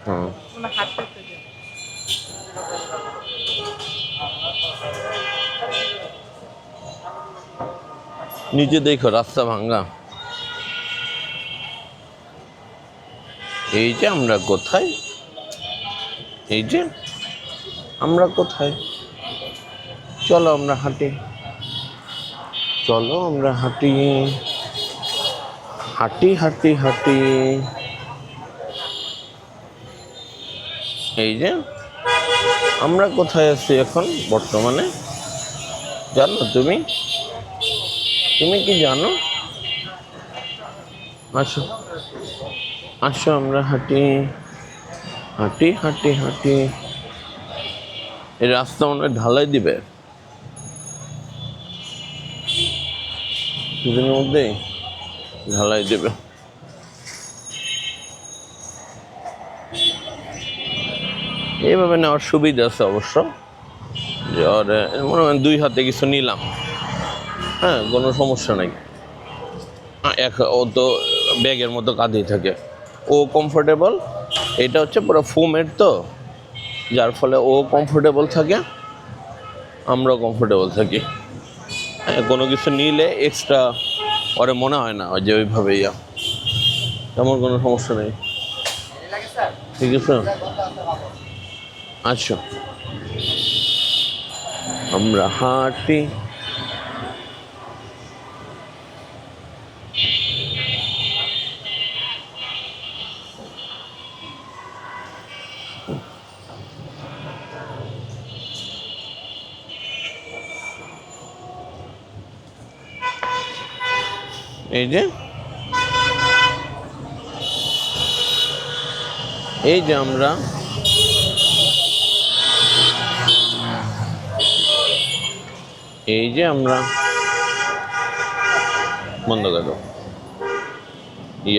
হুম নিচে দেখো রাস্তা ভাঙ্গা। এই যে আমরা কোথায়, এই যে আমরা কোথায়, চলো আমরা হাঁটি, চলো আমরা হাঁটি হাঁটি হাঁটি হাঁটি। এই যে আমরা কোথায় আছি এখন বর্তমানে, জানো তুমি? তুমি কি জানো? আসো আসো আমরা হাঁটি হাঁটি হাঁটি হাঁটি। এই রাস্তা মনে হয় ঢালাই দিবে কিছুদিনের মধ্যেই, ঢালাই দেবে। এইভাবে নেওয়ার সুবিধা আছে অবশ্য, যে মনে হয় 2 হাতে কিছু নিলাম, হ্যাঁ কোনো সমস্যা নাই। ও তো ব্যাগের মতো কাঁধেই থাকে, ও কমফোর্টেবল। এটা হচ্ছে পুরো ফোমের তো, যার ফলে ও কমফোর্টেবল থাকে, আমরাও কমফোর্টেবল থাকি। হ্যাঁ কোনো কিছু নিলে এক্সট্রা ওরে মনে হয় না যে ওইভাবে তেমন কোনো সমস্যা নেই। ঠিক আছে, আচ্ছা আমরা হাঁটি। এই যে আমরা আমরা বন্ধ করো, দিই